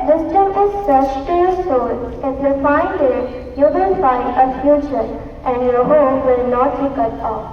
wisdom is such to your soul. If you find it, you will find a future, and your home will not be cut off.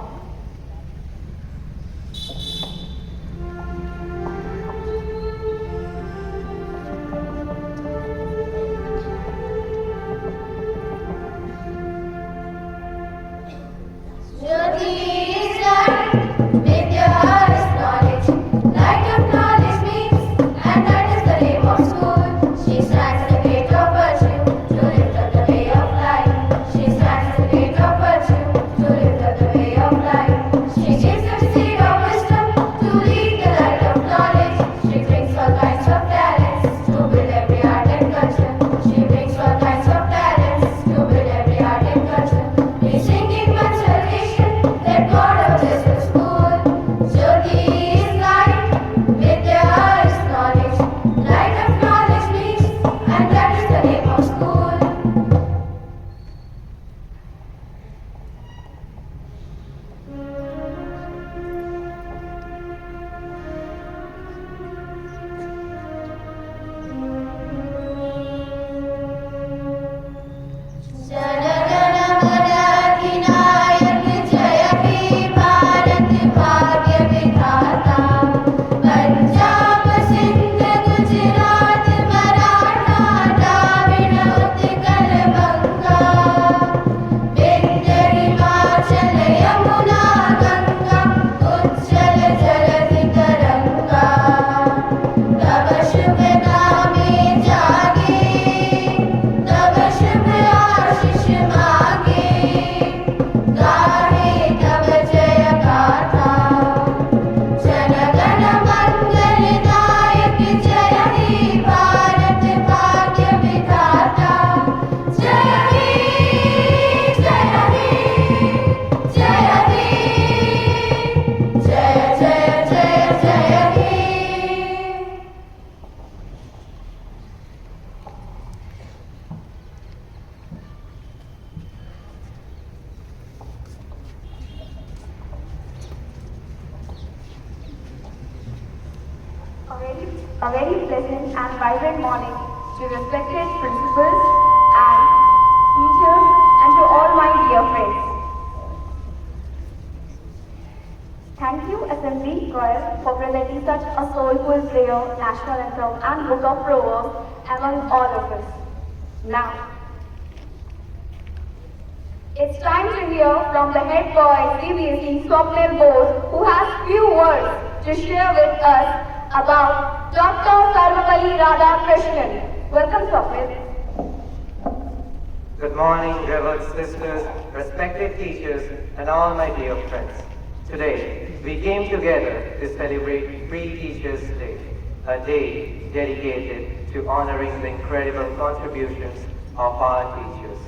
A very pleasant and vibrant morning to respected principals and teachers and to all my dear friends. Thank you Assembly Choir for presenting such a soulful prayer, national anthem and book of proverbs among all of us. Now, it's time to hear from the head boy CBSE Swapnil Bose, who has few words to share with us about Dr. Sarvapalli Radhakrishnan. Welcome, Swapnil. Good morning, revered sisters, respected teachers, and all my dear friends. Today, we came together to celebrate Pre-Teachers' Day, a day dedicated to honoring the incredible contributions of our teachers.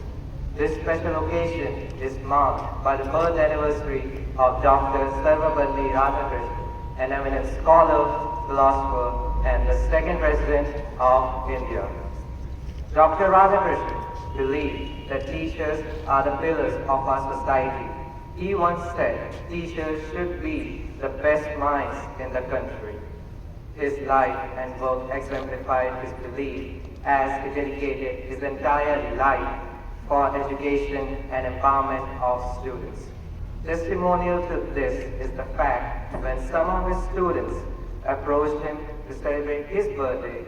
This special occasion is marked by the birth anniversary of Dr. Sarvapalli Radhakrishnan, an eminent scholar, philosopher, and the second President of India. Dr. Radhakrishnan believed that teachers are the pillars of our society. He once said teachers should be the best minds in the country. His life and work exemplified his belief as he dedicated his entire life for education and empowerment of students. Testimonial to this is the fact when some of his students approached him to celebrate his birthday,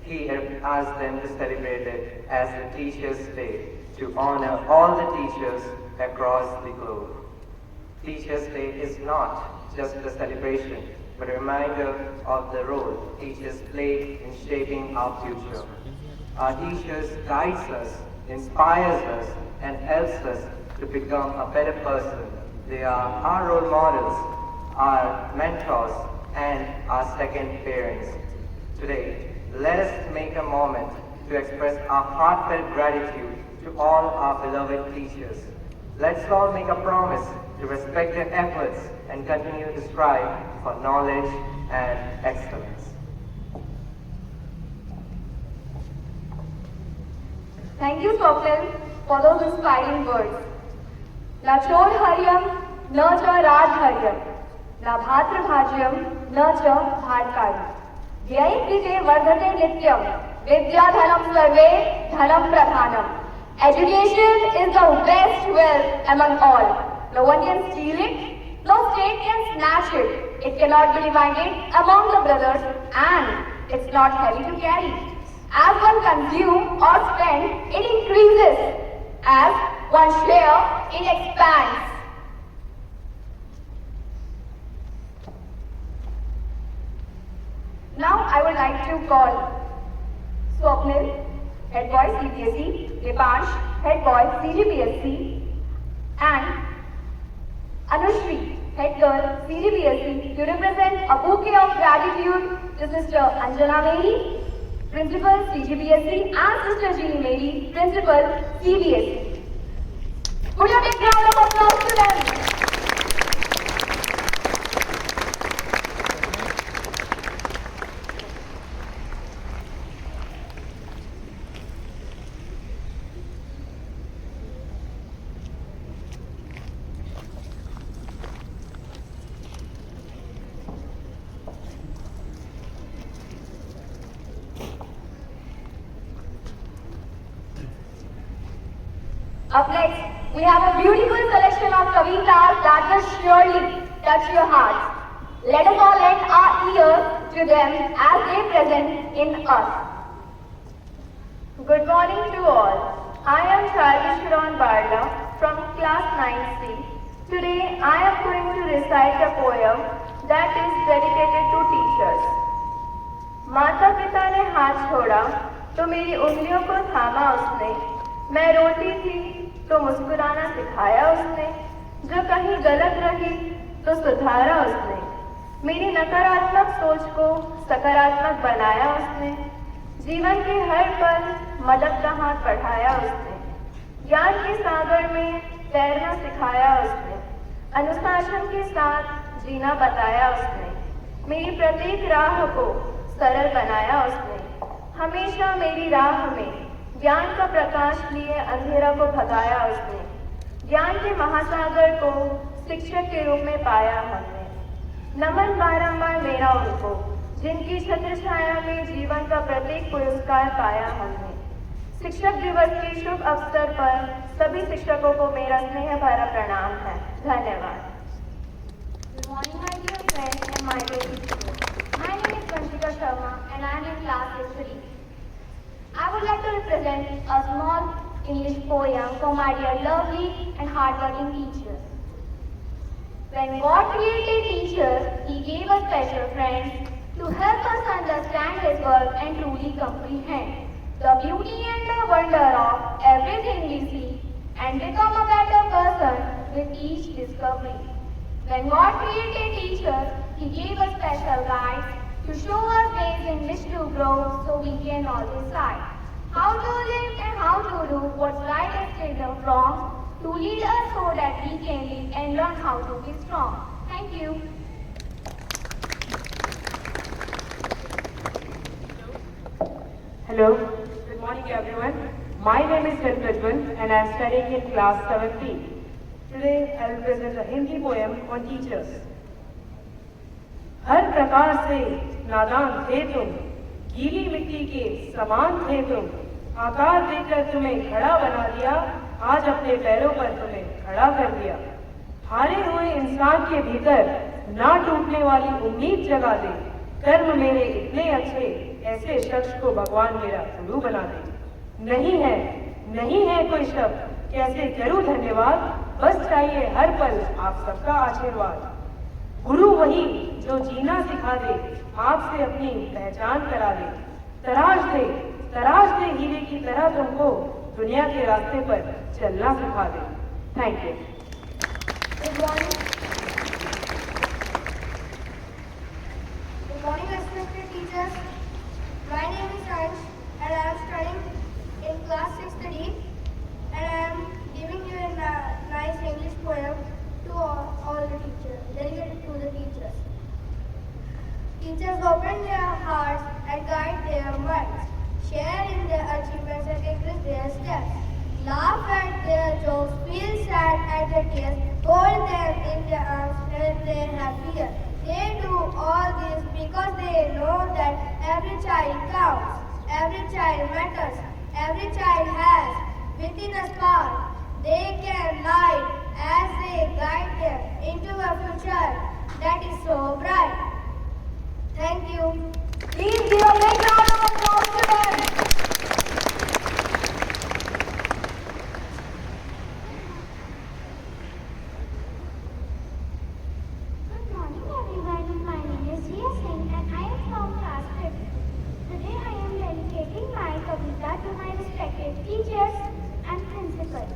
he asked them to celebrate it as the Teachers' Day to honor all the teachers across the globe. Teachers' Day is not just a celebration, but a reminder of the role teachers play in shaping our future. Our teachers guides us, inspires us, and helps us to become a better person. They are our role models, our mentors, and our second parents. Today, let us make a moment to express our heartfelt gratitude to all our beloved teachers. Let's all make a promise to respect their efforts and continue to strive for knowledge and excellence. Thank you, Swapnil, for those inspiring words. Na chor haryam, na cha raj haryam, na bhatra bhajyam, na cha bharkari. Vyaykrite vardhate nityam. Vidyadhanam sarve dhanam pradhanam. Education is the best wealth among all. No one can steal it. No state can snatch it. It cannot be divided among the brothers, and it's not heavy to carry. As one consumes or spends, it increases. As one shares, it expands. Now I would like to call Swapnil, Head Boy CBSE, Dipansh, Head Boy CGPSC, and Anushri, Head Girl CGPSC, to represent a bouquet of gratitude to Sister Anjana Meri, Principal CGPSC, and Sister Jeannie Meri, Principal CBSE. Put a big round of applause to them. Up next, we have a beautiful selection of kavitas that will surely touch your hearts. Let us all lend our ears to them as they present in us. Good morning to all. I am Charlie Sharon Barla from class 9C. Today I am going to recite a poem that is dedicated to teachers. माता पिता ने हाथ छोड़ा तो मेरी उंगलियों को थामा उसने, मैं रोती थी तो मुस्कुराना सिखाया उसने, जो कहीं गलत रही तो सुधारा उसने, मेरी नकारात्मक सोच को सकारात्मक बनाया उसने, जीवन के हर पल मदद का हाथ बढ़ाया उसने, ज्ञान के सागर में तैरना सिखाया उसने, अनुशासन के साथ जीना बताया उसने, मेरी प्रत्येक राह को सरल बनाया उसने, हमेशा मेरी राह में ज्ञान का प्रकाश लिए अंधेरा को भगाया उसने, ज्ञान के महासागर को शिक्षक के रूप में पाया हमने। नमन बारंबार मेरा उनको, जिनकी छत्र छाया में जीवन का प्रत्येक पुरस्कार पाया हमने। शिक्षक दिवस के शुभ अवसर पर सभी शिक्षकों को मेरा स्नेह भरा प्रणाम है। धन्यवाद। Good morning, my dear friends and my dear teachers. My name is Vanshika Sharma and I am in class 6-3. I would like to represent a small English poem for my dear lovely and hardworking teachers. When God created teachers, He gave us special friends to help us understand His work and truly comprehend the beauty and the wonder of everything we see and become a better person with each discovery. When God created teachers, He gave us special guides to show us ways in which to grow so we can all decide how to live and how to do what's right instead of wrong, to lead us so that we can live and learn how to be strong. Thank you. Hello, good morning everyone. My name is Prajwal and I am studying in class 7B. Today I will present a Hindi poem on teachers. हर प्रकार से नादान थे तुम, गीली मिट्टी के समान थे तुम, आकार देकर तुम्हें खड़ा बना दिया, आज अपने पैरों पर तुम्हें खड़ा कर दिया। हारे हुए इंसान के भीतर ना टूटने वाली उम्मीद जगा दे, कर्म मेरे इतने अच्छे, ऐसे शख्स को भगवान मेरा गुरु बना दे। नहीं है कोई शब्द, कैसे करूं धन्यवाद, बस चाहिए हर पल आप सबका आशीर्वाद। गुरु वही जो जीना सिखा दे, आपसे अपनी पहचान करा दे, तराश दे हीरे की तरह तुमको, दुनिया के रास्ते पर चलना सिखा दे। Thank you. Good morning. Good morning, respected teachers. My name is Ansh and I am studying in class 6-3 and I am giving you a nice English poem to all the teachers, dedicated to the teachers. Teachers open their hearts and guide their minds, share in their achievements and encourage their steps, laugh at their jokes, feel sad at their tears, hold them in their arms when they have fear. They do all this because they know that Every child matters. Every child has within a spark. They can light as they guide them into a future that is so bright. Thank you. Please give a big round of applause to them. Good morning everyone. My name is Jia Singh and I am from class 5th. Today I am dedicating my kavita to my respected teachers and principal.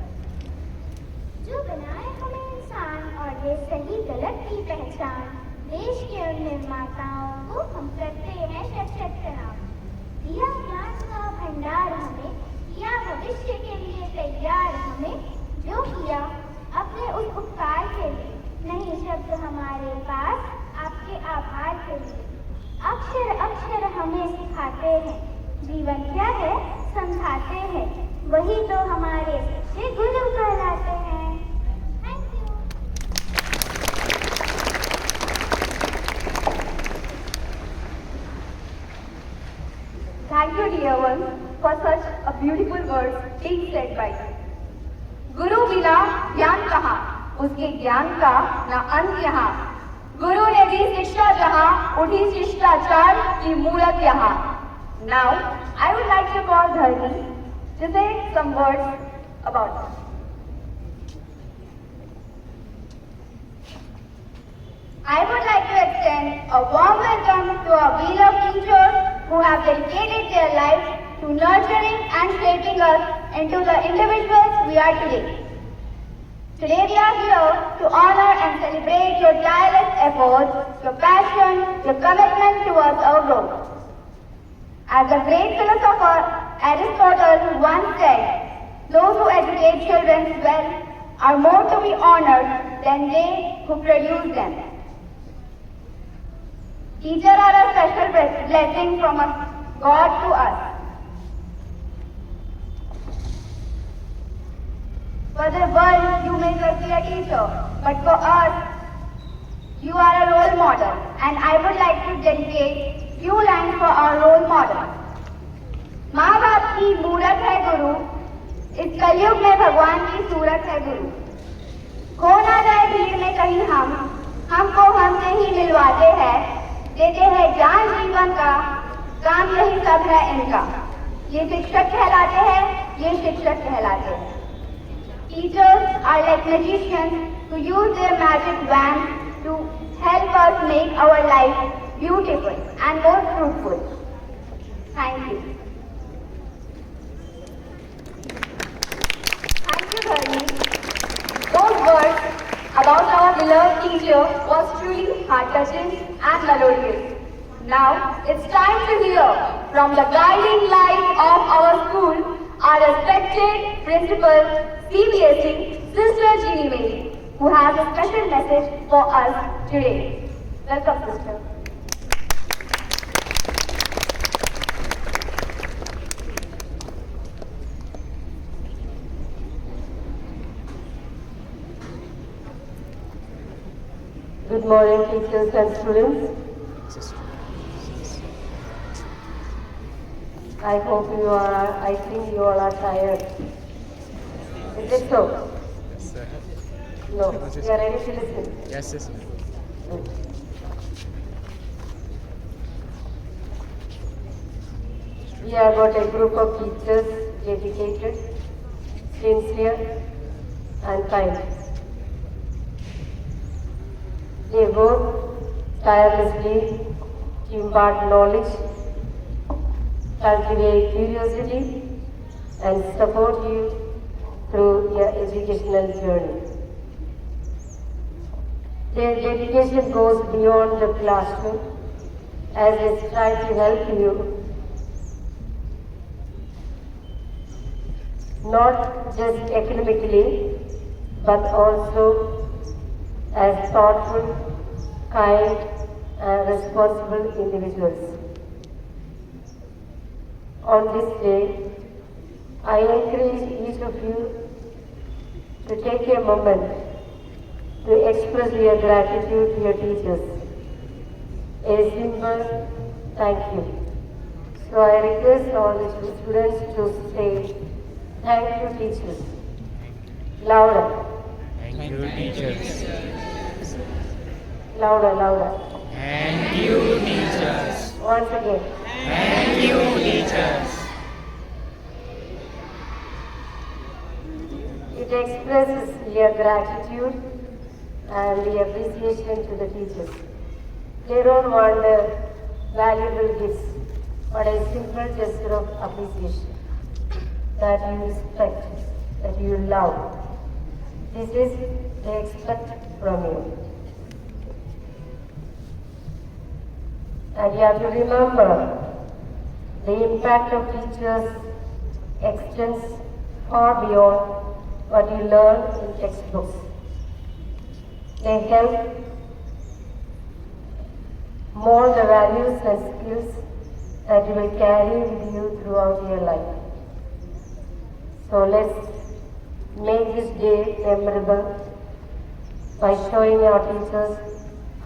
जो बनाए हमें इंसान और दे सही गलत की पहचान, देश के उन निर्माताओं को हम करते हैं शत शत प्रणाम। दिया ज्ञान का भंडार हमें, किया भविष्य के लिए तैयार हमें, जो किया अपने उस उपकार के लिए, नहीं शब्द हमारे पास आपके आभार के लिए। अक्षर अक्षर हमें सिखाते हैं, जीवन क्या है समझाते हैं, वही तो हमारे सच्चे गुरु कहलाते हैं। Thank you. Thank you, dear ones, for such a beautiful words being said by you. गुरु बिना ज्ञान कहाँ, उसके ज्ञान का न अंत यहाँ। गुरु ने दी शिक्षा जहाँ, उठी शिष्टाचार की मूरत यहाँ। Now, I would like to call Dharni to say some words about this. I would like to extend a warm welcome to our beloved teachers who have dedicated their lives to nurturing and shaping us into the individuals we are today. Today we are here to honor and celebrate your tireless efforts, your passion, your commitment towards our growth. As the great philosopher Aristotle once said, those who educate children well are more to be honored than they who produce them. Teachers are a special blessing from God to us. For the world, you may just be a teacher, but for us, you are a role model. And I would like to dedicate few lines for our role model. माँ बाप की मूरत है गुरु, इस कलयुग में भगवान की सूरत है गुरु। खो ना जाए भीड़ में कहीं हमको हमसे ही मिलवाते हैं, देते हैं ज्ञान जीवन का, काम यही सब है इनका। ये शिक्षक कहलाते हैं, ये शिक्षक कहलाते हैं। Teachers are like magicians who use their magic wand to help us make our life beautiful and more fruitful. Thank you. Thank you, Dharni. Those words about our beloved teacher was truly heart-touching and melodious. Now, it's time to hear from the guiding light of our school, our respected principal, CBSE, Sister Jeannie Mary, who has a special message for us today. Welcome, sister. Good morning, teachers and students. I hope I think you all are tired. Is it so? Yes, sir. No, you are ready to listen. Yes, yes. We have got a group of teachers dedicated, sincere and kind. They work tirelessly to impart knowledge, cultivate curiosity and support you through your educational journey. Their dedication goes beyond the classroom as they strive to help you not just academically but also as thoughtful, kind and responsible individuals. On this day, I encourage each of you to take a moment to express your gratitude to your teachers. A simple thank you. So I request all the students to say, thank you teachers. Louder. Thank you, teachers. Louder, louder. Thank you, teachers. Once again. Thank you, teachers. It expresses your gratitude and the appreciation to the teachers. They don't want the valuable gifts, but a simple gesture of appreciation that you respect, that you love. This is they expect from you. And you have to remember the impact of teachers extends far beyond what you learn in textbooks. They help mold the values and skills that you will carry with you throughout your life. So let's make this day memorable by showing our teachers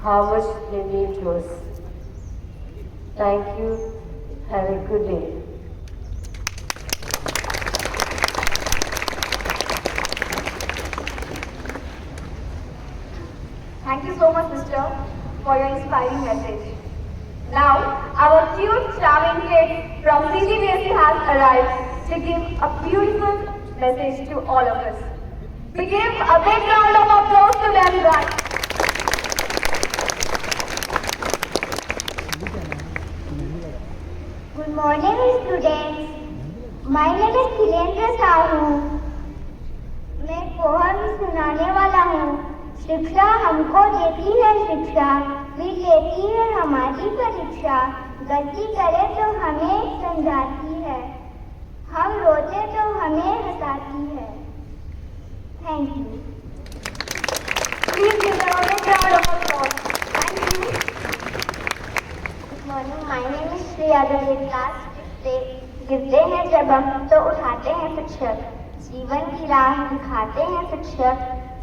how much they mean to us. Thank you. Have a good day. Thank you so much, sister, for your inspiring message. Now, our cute, charming kid from CCBSE has arrived to give a beautiful message to all of us. We give a big round of applause to them, guys. Good morning, students. My name is Khilendra Sahu. मैं पोहम सुनाने वाला हूँ। शिक्षा हमको देती है शिक्षा, फिर लेती है हमारी परीक्षा। गलती करे तो हमें समझाती है, हम रोते तो हमें हंसाती है। Thank you. Please give them a big round of applause. Thank you. Good morning, my name is Shreya. Class से गिरते हैं जब हम तो उठाते हैं शिक्षक, जीवन की राह दिखाते हैं शिक्षक।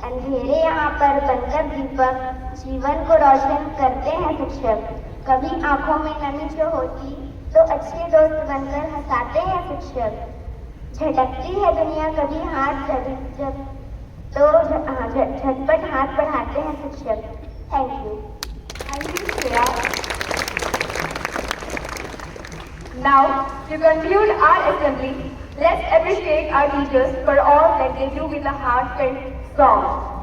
अंधेरे यहाँ पर बनकर दीपक, जीवन को रोशन करते हैं शिक्षक। कभी आंखों में नमी जो होती तो अच्छे दोस्त बनकर हंसाते हैं शिक्षक। झटकती है दुनिया कभी हाथ जब तो झटपट हाथ बढ़ाते हैं शिक्षक। Thank you. Thank you, Shreya. Now, to conclude our assembly, let's appreciate our teachers for all that they do with a heartfelt song.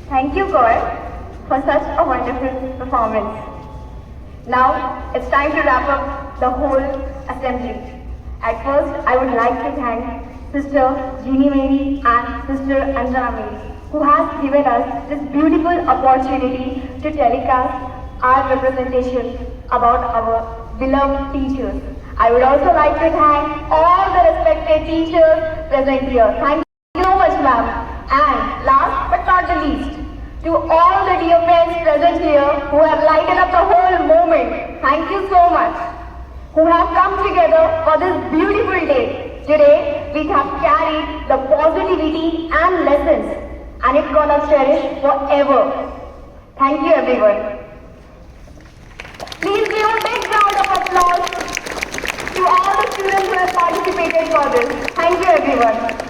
Thank you, Gaurav, for such a wonderful performance. Now, it's time to wrap up the whole assembly. At first, I would like to thank Sister Jeannie Mary and Sister Anjana Mary, who has given us this beautiful opportunity to telecast our representation about our beloved teachers. I would also like to thank all the respected teachers present here. Thank you so much, ma'am. And last but not the least, to all the dear friends present here who have lighted up the whole moment, thank you so much. Who have come together for this beautiful day. Today, we have carried the positivity and lessons, and it's gonna cherish forever. Thank you, everyone. Please give a big round of applause to all the students who have participated for this. Thank you, everyone.